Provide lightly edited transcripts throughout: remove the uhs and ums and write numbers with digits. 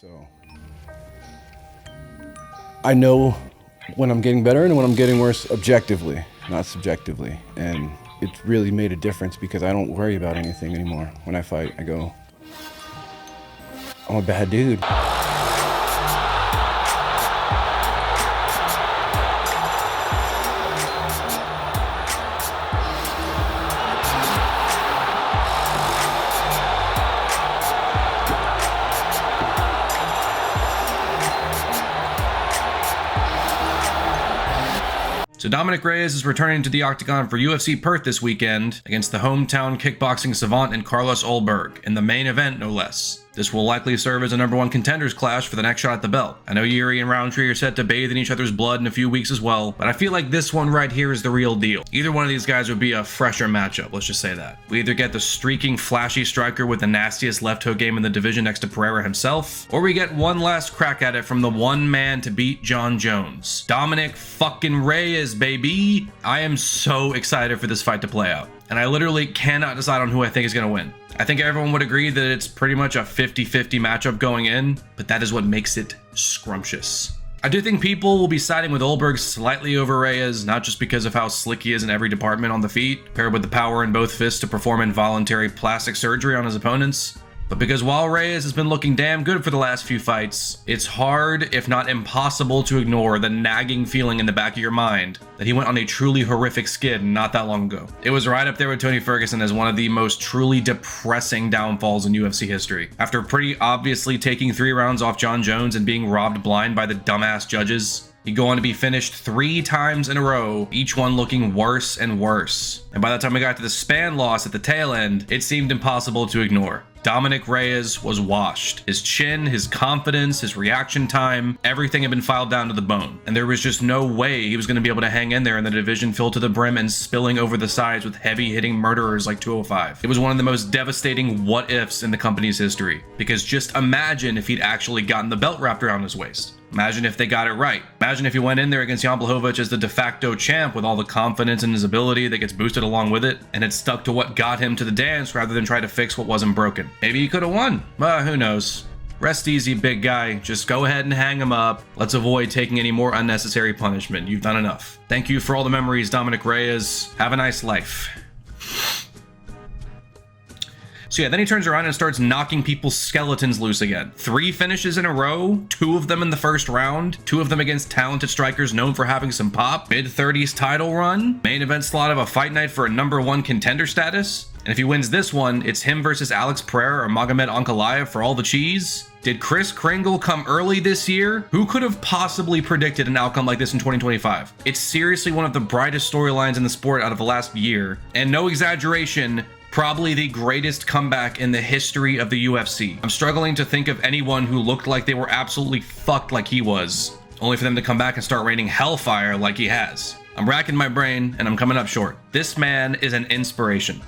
So I know when I'm getting better and when I'm getting worse objectively, not subjectively. And it's really made a difference because I don't worry about anything anymore. When I fight, I go, I'm a bad dude. So Dominick Reyes is returning to the octagon for UFC Perth this weekend against the hometown kickboxing savant and Carlos Ulberg in the main event, no less. This will likely serve as a #1 contenders clash for the next shot at the belt. I know Yuri and Roundtree are set to bathe in each other's blood in a few weeks as well, but I feel like this one right here is the real deal. Either one of these guys would be a fresher matchup, let's just say that. We either get the streaking, flashy striker with the nastiest left hook game in the division next to Pereira himself, or we get one last crack at it from the one man to beat Jon Jones. Dominick fucking Reyes, baby! I am so excited for this fight to play out, and I literally cannot decide on who I think is going to win. I think everyone would agree that it's pretty much a 50-50 matchup going in, but that is what makes it scrumptious. I do think people will be siding with Ulberg slightly over Reyes, not just because of how slick he is in every department on the feet, paired with the power in both fists to perform involuntary plastic surgery on his opponents, but because while Reyes has been looking damn good for the last few fights, it's hard, if not impossible, to ignore the nagging feeling in the back of your mind that he went on a truly horrific skid not that long ago. It was right up there with Tony Ferguson as one of the most truly depressing downfalls in UFC history. After pretty obviously taking 3 rounds off Jon Jones and being robbed blind by the dumbass judges, he'd go on to be finished 3 times in a row, each one looking worse and worse. And by the time we got to the Spann loss at the tail end, it seemed impossible to ignore. Dominick Reyes was washed. His chin, his confidence, his reaction time, everything had been filed down to the bone. And there was just no way he was going to be able to hang in there in the division filled to the brim and spilling over the sides with heavy-hitting murderers like 205. It was one of the most devastating what-ifs in the company's history. Because just imagine if he'd actually gotten the belt wrapped around his waist. Imagine if they got it right. Imagine if he went in there against Jan Blachowicz as the de facto champ with all the confidence in his ability that gets boosted along with it, and had stuck to what got him to the dance rather than try to fix what wasn't broken. Maybe he could have won. Who knows? Rest easy, big guy. Just go ahead and hang him up. Let's avoid taking any more unnecessary punishment. You've done enough. Thank you for all the memories, Dominick Reyes. Have a nice life. So yeah, then he turns around and starts knocking people's skeletons loose again. 3 finishes in a row, 2 of them in the first round, 2 of them against talented strikers known for having some pop, mid-30s title run, main event slot of a fight night for a #1 contender status. And if he wins this one, it's him versus Alex Pereira or Magomed Ankalaev for all the cheese. Did Kris Kringle come early this year? Who could have possibly predicted an outcome like this in 2025? It's seriously one of the brightest storylines in the sport out of the last year, and no exaggeration, probably the greatest comeback in the history of the UFC. I'm struggling to think of anyone who looked like they were absolutely fucked like he was, only for them to come back and start raining hellfire like he has. I'm racking my brain and I'm coming up short. This man is an inspiration.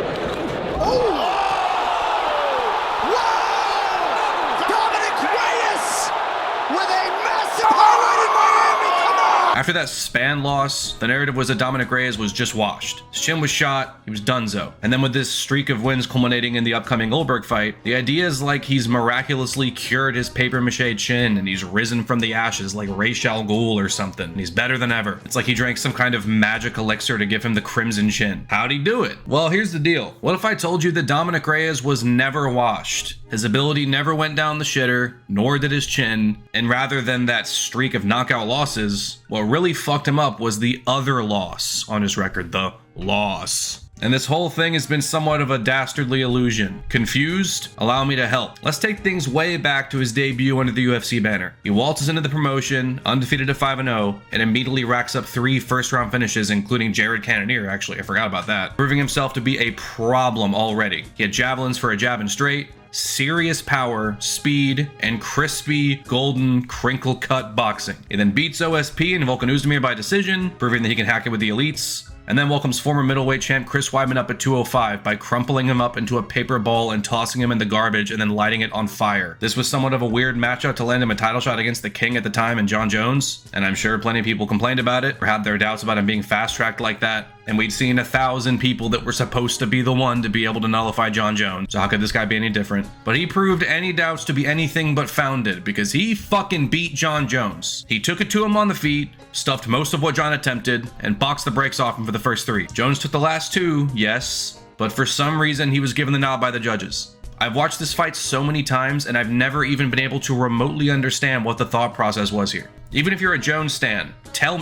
After that Spann loss, the narrative was that Dominick Reyes was just washed. His chin was shot, he was donezo. And then with this streak of wins culminating in the upcoming Ulberg fight, the idea is like he's miraculously cured his papier-mâché chin and he's risen from the ashes like Ra's al Ghul or something. And he's better than ever. It's like he drank some kind of magic elixir to give him the crimson chin. How'd he do it? Well, here's the deal. What if I told you that Dominick Reyes was never washed? His ability never went down the shitter, nor did his chin, and rather than that streak of knockout losses, what really fucked him up was the other loss on his record, the loss. And this whole thing has been somewhat of a dastardly illusion. Confused? Allow me to help. Let's take things way back to his debut under the UFC banner. He waltzes into the promotion, undefeated at 5-0, and immediately racks up 3 first-round finishes, including Jared Cannonier, actually, I forgot about that, proving himself to be a problem already. He had javelins for a jab and straight, serious power, speed, and crispy, golden, crinkle-cut boxing. He then beats OSP and Volkan Oezdemir by decision, proving that he can hack it with the elites, and then welcomes former middleweight champ Chris Weidman up at 205 by crumpling him up into a paper ball and tossing him in the garbage and then lighting it on fire. This was somewhat of a weird matchup to land him a title shot against the King at the time and Jon Jones, and I'm sure plenty of people complained about it or had their doubts about him being fast-tracked like that. And we'd seen 1,000 people that were supposed to be the one to be able to nullify Jon Jones. So how could this guy be any different? But he proved any doubts to be anything but founded, because he fucking beat Jon Jones. He took it to him on the feet, stuffed most of what Jon attempted, and boxed the brakes off him for the first 3. Jones took the last 2, yes, but for some reason he was given the nod by the judges. I've watched this fight so many times, and I've never even been able to remotely understand what the thought process was here. Even if you're a Jones stan,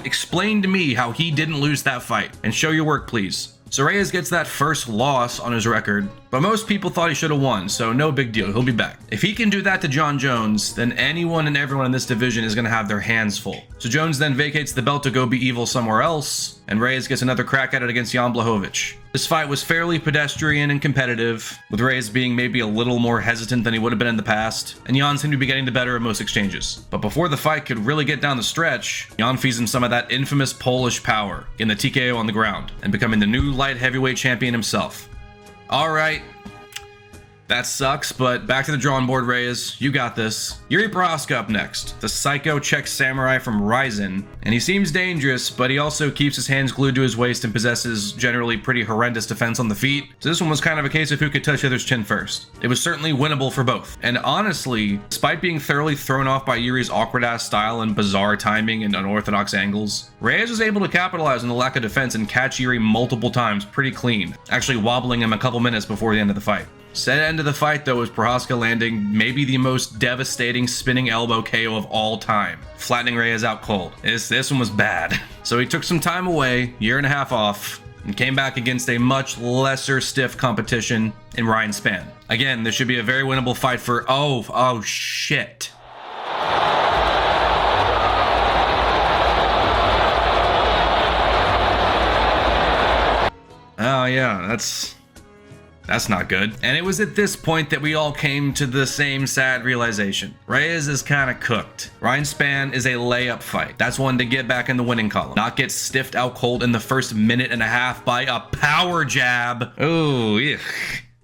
explain to me how he didn't lose that fight, and show your work, please. So Reyes gets that first loss on his record, but most people thought he should have won, so no big deal, he'll be back. If he can do that to Jon Jones, then anyone and everyone in this division is going to have their hands full. So Jones then vacates the belt to go be evil somewhere else, and Reyes gets another crack at it against Jan Blachowicz. This fight was fairly pedestrian and competitive, with Reyes being maybe a little more hesitant than he would have been in the past, and Jan seemed to be getting the better of most exchanges. But before the fight could really get down the stretch, Jan feeds him some of that infamous Polish power, in the TKO on the ground, and becoming the new light heavyweight champion himself. Alright, that sucks, but back to the drawing board, Reyes. You got this. Yuri Prochazka up next, the psycho Czech samurai from Reyes, and he seems dangerous, but he also keeps his hands glued to his waist and possesses generally pretty horrendous defense on the feet. So this one was kind of a case of who could touch the other's chin first. It was certainly winnable for both. And honestly, despite being thoroughly thrown off by Yuri's awkward-ass style and bizarre timing and unorthodox angles, Reyes was able to capitalize on the lack of defense and catch Yuri multiple times pretty clean, actually wobbling him a couple minutes before the end of the fight. Set end of the fight though was Prochazka landing maybe the most devastating spinning elbow KO of all time, flattening Reyes out cold. This one was bad. So he took some time away, year and a half off, and came back against a much lesser stiff competition in Ryan Spann. Again, this should be a very winnable fight for oh shit. Oh yeah, that's not good. And it was at this point that we all came to the same sad realization. Reyes is kind of cooked. Ryan Spann is a layup fight. That's one to get back in the winning column, not get stiffed out cold in the first minute and a half by a power jab. Oh, yeah.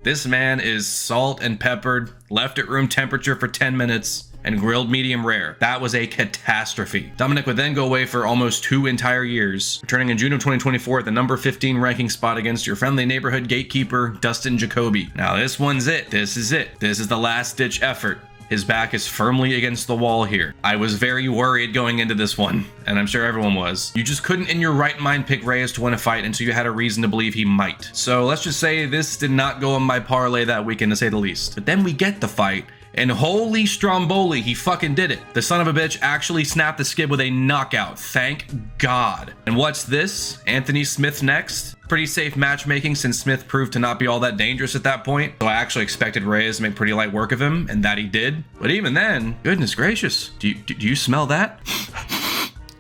This man is salt and peppered, left at room temperature for 10 minutes, and grilled medium rare. That was a catastrophe. Dominick would then go away for almost 2 entire years, returning in June of 2024 at the number 15 ranking spot against your friendly neighborhood gatekeeper, Dustin Jacoby. Now this one's it. This is it. This is the last ditch effort. His back is firmly against the wall here. I was very worried going into this one, and I'm sure everyone was. You just couldn't in your right mind pick Reyes to win a fight until you had a reason to believe he might. So let's just say this did not go on my parlay that weekend, to say the least. But then we get the fight, and holy Stromboli, he fucking did it. The son of a bitch actually snapped the skid with a knockout. Thank God. And what's this? Anthony Smith next? Pretty safe matchmaking since Smith proved to not be all that dangerous at that point. So I actually expected Reyes to make pretty light work of him, and that he did. But even then, goodness gracious, do you smell that?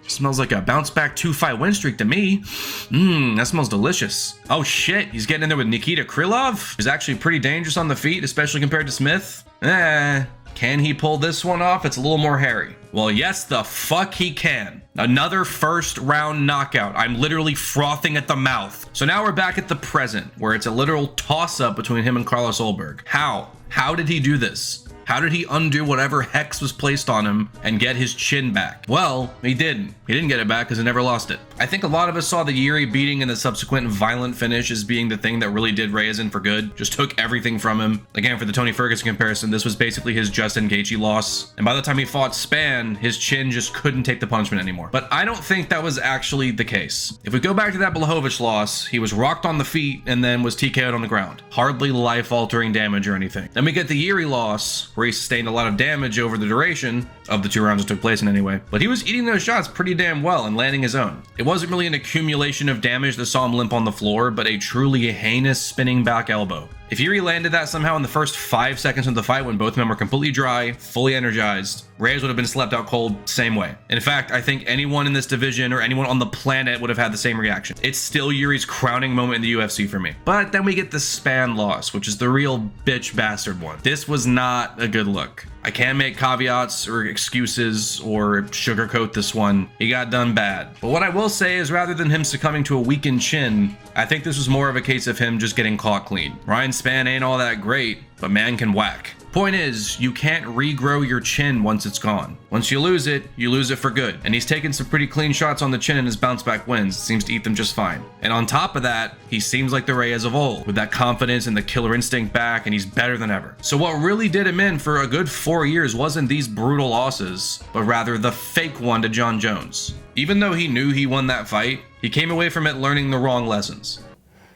Smells like a bounce back 2-fight win streak to me. That smells delicious. Oh shit, he's getting in there with Nikita Krylov. He's actually pretty dangerous on the feet, especially compared to Smith. Can he pull this one off? It's a little more hairy. Well, yes, the fuck he can. Another first round knockout. I'm literally frothing at the mouth. So now we're back at the present, where it's a literal toss-up between him and Carlos Ulberg. How? How did he do this? How did he undo whatever hex was placed on him and get his chin back? Well, he didn't. He didn't get it back because he never lost it. I think a lot of us saw the Yuri beating and the subsequent violent finish as being the thing that really did Reyes in for good. Just took everything from him. Again, for the Tony Ferguson comparison, this was basically his Justin Gaethje loss. And by the time he fought Spann, his chin just couldn't take the punishment anymore. But I don't think that was actually the case. If we go back to that Blachowicz loss, he was rocked on the feet and then was TKO'd on the ground. Hardly life-altering damage or anything. Then we get the Yuri loss, where he sustained a lot of damage over the duration of the 2 rounds that took place in anyway. But he was eating those shots pretty damn well and landing his own. It wasn't really an accumulation of damage that saw him limp on the floor, but a truly heinous spinning back elbow. If Yuri landed that somehow in the first 5 seconds of the fight when both men were completely dry, fully energized, Reyes would have been slept out cold same way. In fact, I think anyone in this division or anyone on the planet would have had the same reaction. It's still Yuri's crowning moment in the UFC for me. But then we get the Spann loss, which is the real bitch bastard one. This was not a good look. I can make caveats or excuses or sugarcoat this one. He got done bad. But what I will say is, rather than him succumbing to a weakened chin, I think this was more of a case of him just getting caught clean. Ryan Spann ain't all that great, but man can whack. Point is, you can't regrow your chin once it's gone. Once you lose it for good. And he's taken some pretty clean shots on the chin in his bounce back wins. Seems to eat them just fine. And on top of that, he seems like the Reyes of old, with that confidence and the killer instinct back, and he's better than ever. So what really did him in for a good 4 years wasn't these brutal losses, but rather the fake one to Jon Jones. Even though he knew he won that fight, he came away from it learning the wrong lessons.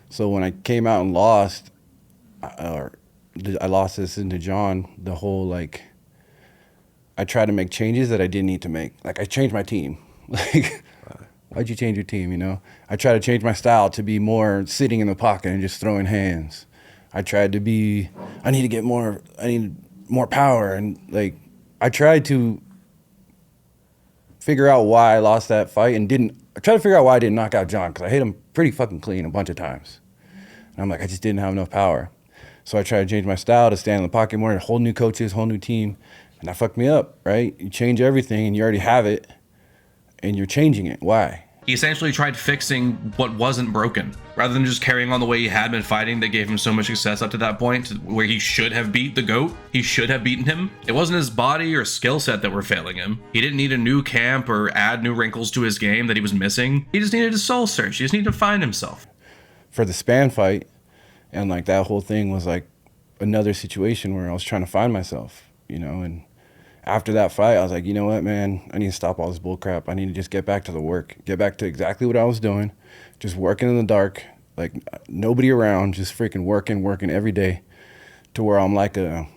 So when I came out and lost, I lost this into Jon, the whole, like, I tried to make changes that I didn't need to make. Like, I changed my team. Like, why'd you change your team, you know? I tried to change my style to be more sitting in the pocket and just throwing hands. I need more power. And, like, I tried to figure out why I lost that fight and I tried to figure out why I didn't knock out Jon, because I hit him pretty fucking clean a bunch of times. And I'm like, I just didn't have enough power. So I tried to change my style to stand in the pocket more, whole new coaches, whole new team, and that fucked me up, right? You change everything and you already have it, and you're changing it. Why? He essentially tried fixing what wasn't broken, rather than just carrying on the way he had been fighting that gave him so much success up to that point, where he should have beat the GOAT. He should have beaten him. It wasn't his body or skill set that were failing him. He didn't need a new camp or add new wrinkles to his game that he was missing. He just needed a soul search. He just needed to find himself. For the Span fight, and like that whole thing was like another situation where I was trying to find myself, you know, and after that fight, I was like, you know what, man, I need to stop all this bull crap. I need to just get back to the work, get back to exactly what I was doing, just working in the dark, like nobody around, just freaking working every day, to where I'm like a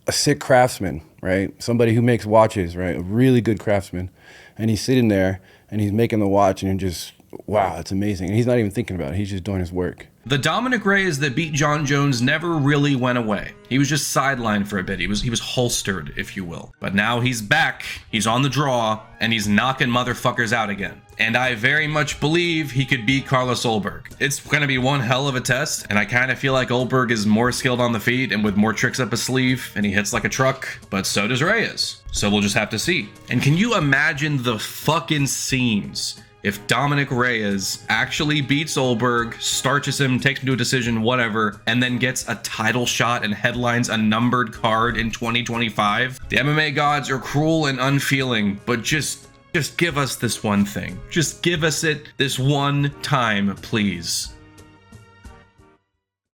sick craftsman, right? Somebody who makes watches, right? A really good craftsman. And he's sitting there and he's making the watch and you're just, wow, it's amazing. And he's not even thinking about it. He's just doing his work. The Dominick Reyes that beat Jon Jones never really went away. He was just sidelined for a bit. He was holstered, if you will. But now he's back, he's on the draw, and he's knocking motherfuckers out again. And I very much believe he could beat Carlos Ulberg. It's gonna be one hell of a test, and I kind of feel like Ulberg is more skilled on the feet and with more tricks up his sleeve, and he hits like a truck, but so does Reyes. So we'll just have to see. And can you imagine the fucking scenes if Dominick Reyes actually beats Ulberg, starches him, takes him to a decision, whatever, and then gets a title shot and headlines a numbered card in 2025? The MMA gods are cruel and unfeeling, but just give us this one thing. Just give us it this one time, please.